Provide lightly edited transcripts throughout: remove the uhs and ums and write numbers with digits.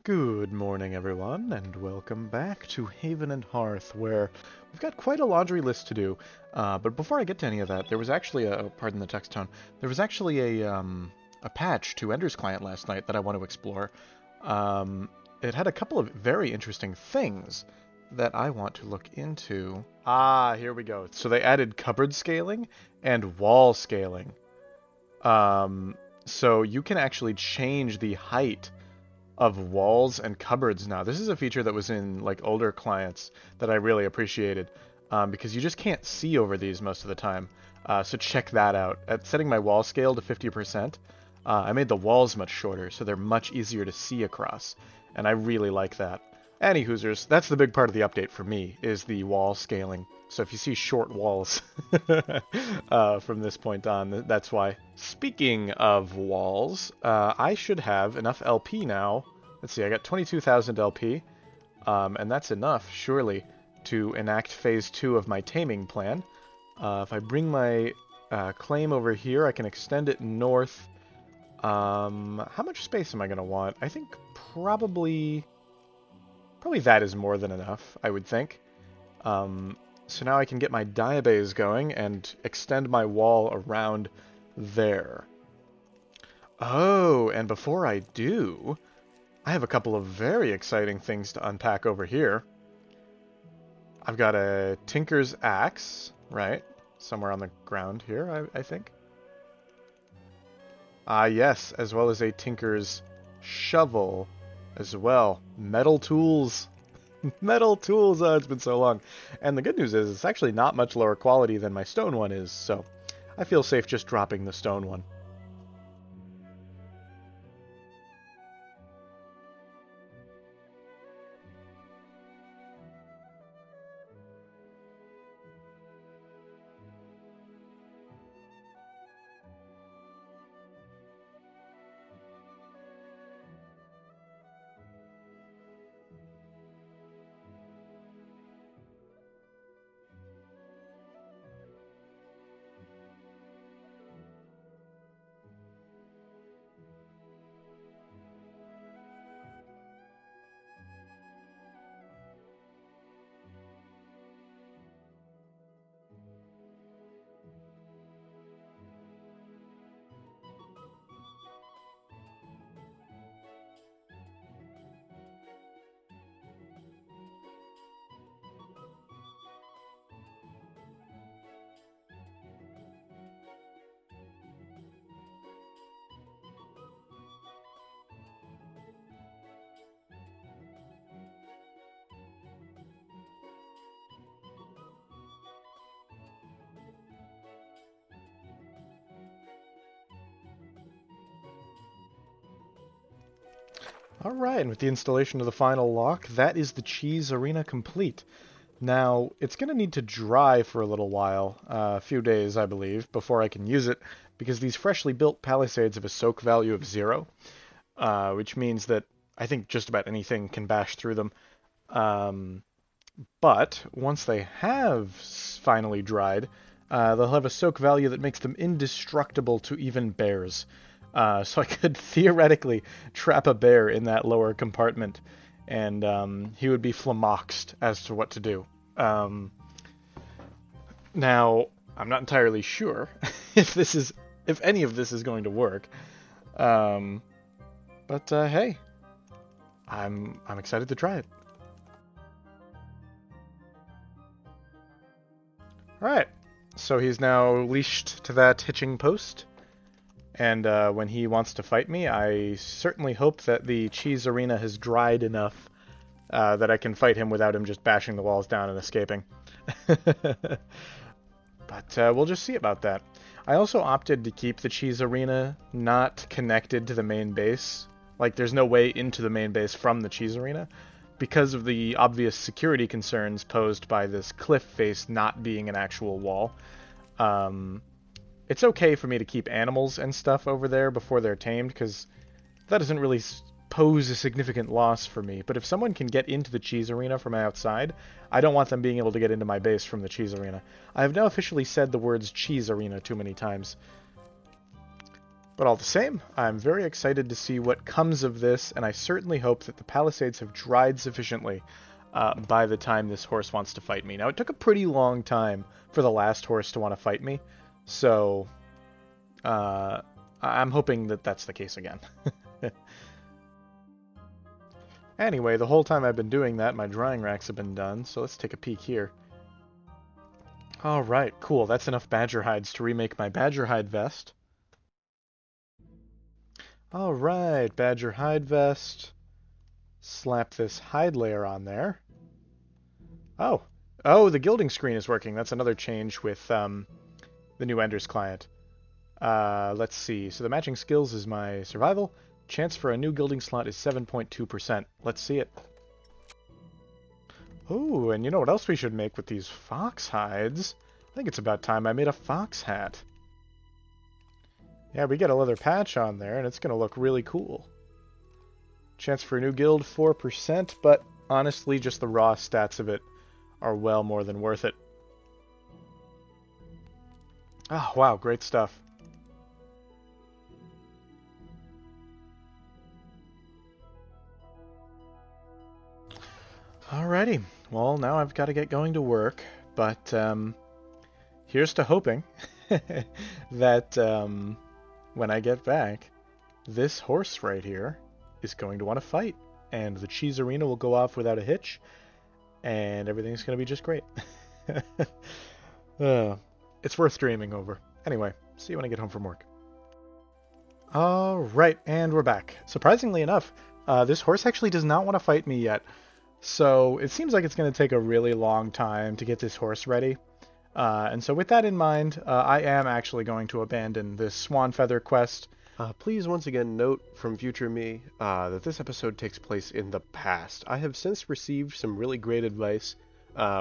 Good morning, everyone, and welcome back to Haven and Hearth, where we've got quite a laundry list to do. But before I get to any of that, there was actually pardon the text tone, there was actually a patch to Ender's Client last night that I want to explore. It had a couple of very interesting things that I want to look into. Ah, here we go. So they added cupboard scaling and wall scaling. So you can actually change the height of walls and cupboards now. This is a feature that was in like older clients that I really appreciated because you just can't see over these most of the time. So check that out. At setting my wall scale to 50%, I made the walls much shorter so they're much easier to see across, and I really like that. Any Hoosers, that's the big part of the update for me, is the wall scaling. So if you see short walls from this point on, that's why. Speaking of walls, I should have enough LP now. Let's see, I got 22,000 LP, and that's enough, surely, to enact Phase 2 of my taming plan. If I bring my claim over here, I can extend it north. How much space am I going to want? I think probably that is more than enough, I would think. So now I can get my diabase going and extend my wall around there. Oh, and before I do, I have a couple of very exciting things to unpack over here. I've got a Tinker's Axe, right? Somewhere on the ground here, I think. Yes, as well as a Tinker's Shovel as well. Metal tools. Metal tools! Oh, it's been so long. And the good news is it's actually not much lower quality than my stone one is, so I feel safe just dropping the stone one. Alright, and with the installation of the final lock, that is the cheese arena complete. Now, it's going to need to dry for a little while, a few days I believe, before I can use it, because these freshly built palisades have a soak value of 0, which means that I think just about anything can bash through them. But once they have finally dried, they'll have a soak value that makes them indestructible to even bears. So I could theoretically trap a bear in that lower compartment, and he would be flummoxed as to what to do. Now, I'm not entirely sure if any of this is going to work. But hey, I'm excited to try it. All right, so he's now leashed to that hitching post. And when he wants to fight me, I certainly hope that the cheese arena has dried enough that I can fight him without him just bashing the walls down and escaping. But we'll just see about that. I also opted to keep the cheese arena not connected to the main base. Like, there's no way into the main base from the cheese arena because of the obvious security concerns posed by this cliff face not being an actual wall. It's okay for me to keep animals and stuff over there before they're tamed, because that doesn't really pose a significant loss for me. But if someone can get into the cheese arena from outside, I don't want them being able to get into my base from the cheese arena. I have now officially said the words cheese arena too many times. But all the same, I'm very excited to see what comes of this, and I certainly hope that the Palisades have dried sufficiently by the time this horse wants to fight me. Now, it took a pretty long time for the last horse to want to fight me, so I'm hoping that that's the case again. Anyway, the whole time I've been doing that, my drying racks have been done, so let's take a peek here. Alright, cool. That's enough badger hides to remake my badger hide vest. Alright, badger hide vest. Slap this hide layer on there. Oh, the gilding screen is working. That's another change with the new Enders client. Let's see. So the matching skills is my survival. Chance for a new gilding slot is 7.2%. Let's see it. Ooh, and you know what else we should make with these fox hides? I think it's about time I made a fox hat. Yeah, we get a leather patch on there, and it's going to look really cool. Chance for a new guild, 4%, but honestly, just the raw stats of it are well more than worth it. Oh, wow, great stuff. Alrighty, well, now I've got to get going to work, but here's to hoping that when I get back, this horse right here is going to want to fight, and the cheese arena will go off without a hitch, and everything's going to be just great. It's worth dreaming over. Anyway, see you when I get home from work. Alright, and we're back. Surprisingly enough, this horse actually does not want to fight me yet. So it seems like it's going to take a really long time to get this horse ready. And so with that in mind, I am actually going to abandon this Swan Feather quest. Please once again note from future me that this episode takes place in the past. I have since received some really great advice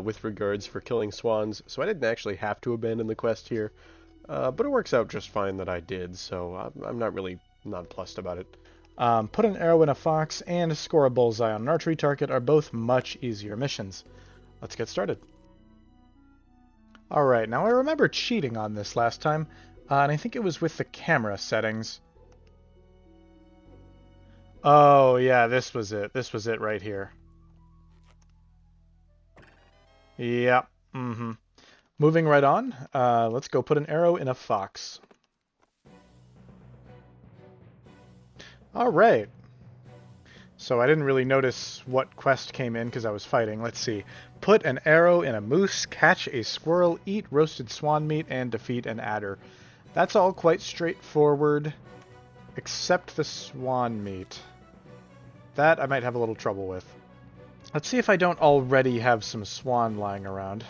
with regards for killing swans, so I didn't actually have to abandon the quest here. But it works out just fine that I did, so I'm not really nonplussed about it. Put an arrow in a fox and score a bullseye on an archery target are both much easier missions. Let's get started. Alright, now I remember cheating on this last time, and I think it was with the camera settings. Oh yeah, this was it. This was it right here. Yep. Moving right on, let's go put an arrow in a fox. Alright. So I didn't really notice what quest came in because I was fighting. Let's see. Put an arrow in a moose, catch a squirrel, eat roasted swan meat, and defeat an adder. That's all quite straightforward, except the swan meat. That I might have a little trouble with. Let's see if I don't already have some swan lying around.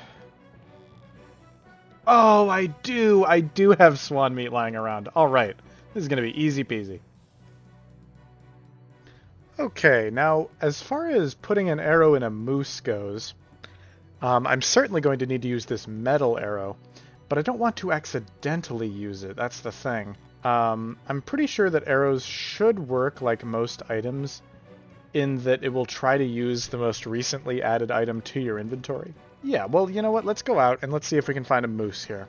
Oh, I do! I do have swan meat lying around. Alright. This is going to be easy peasy. Okay, now, as far as putting an arrow in a moose goes, I'm certainly going to need to use this metal arrow, but I don't want to accidentally use it. That's the thing. I'm pretty sure that arrows should work like most items, in that it will try to use the most recently added item to your inventory. Yeah, well, you know what? Let's go out and let's see if we can find a moose here.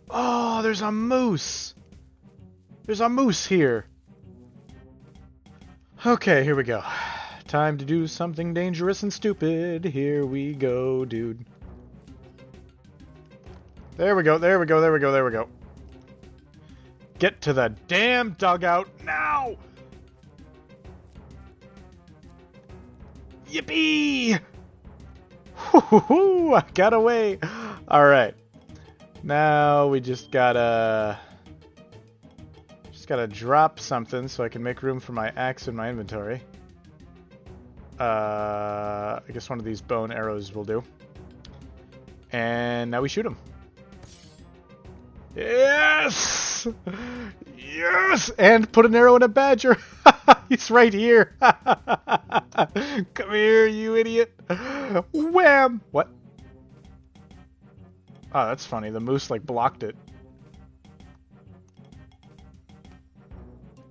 Oh, there's a moose! There's a moose here! Okay, here we go. Time to do something dangerous and stupid. Here we go, dude. There we go, there we go, there we go, there we go. Get to the damn dugout now! Yippee! Woo-hoo-hoo! I got away! Alright. Now we just gotta drop something so I can make room for my axe in my inventory. I guess one of these bone arrows will do. And now we shoot him. Yes! Yes! And put an arrow in a badger. He's right here. Come here, you idiot. Wham! What? Oh, that's funny. The moose, like, blocked it.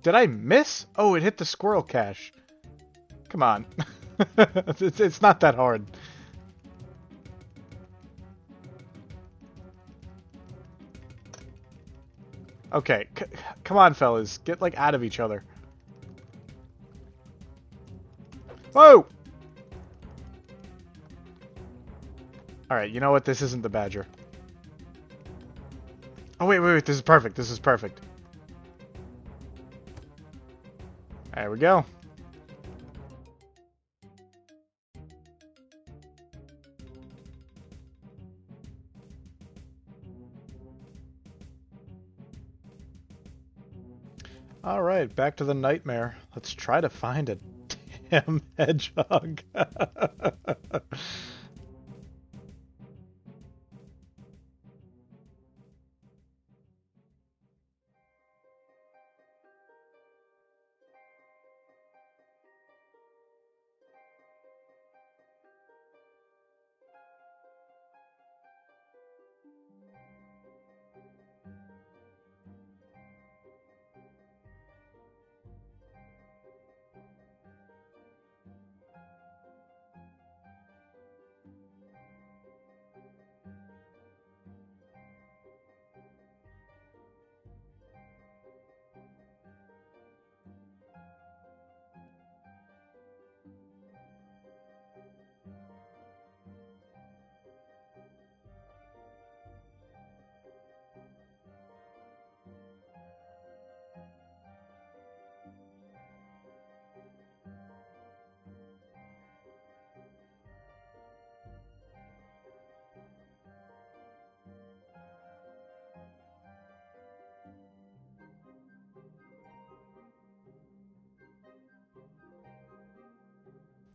Did I miss? Oh, it hit the squirrel cache. Come on. It's not that hard. Okay, come on, fellas. Get, like, out of each other. Whoa! Alright, you know what? This isn't the badger. Oh, wait, wait, wait. This is perfect. This is perfect. There we go. Alright, back to the nightmare. Let's try to find a damn hedgehog.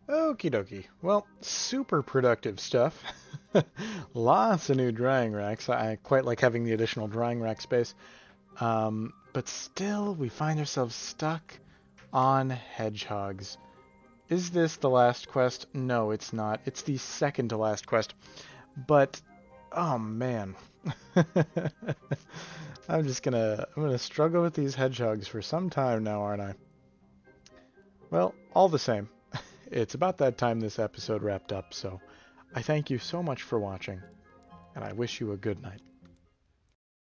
Okie dokie. Well, super productive stuff. Lots of new drying racks. I quite like having the additional drying rack space. But still, we find ourselves stuck on hedgehogs. Is this the last quest? No, it's not. It's the second to last quest. But, oh man. I'm gonna struggle with these hedgehogs for some time now, aren't I? Well, all the same. It's about that time this episode wrapped up, so I thank you so much for watching, and I wish you a good night.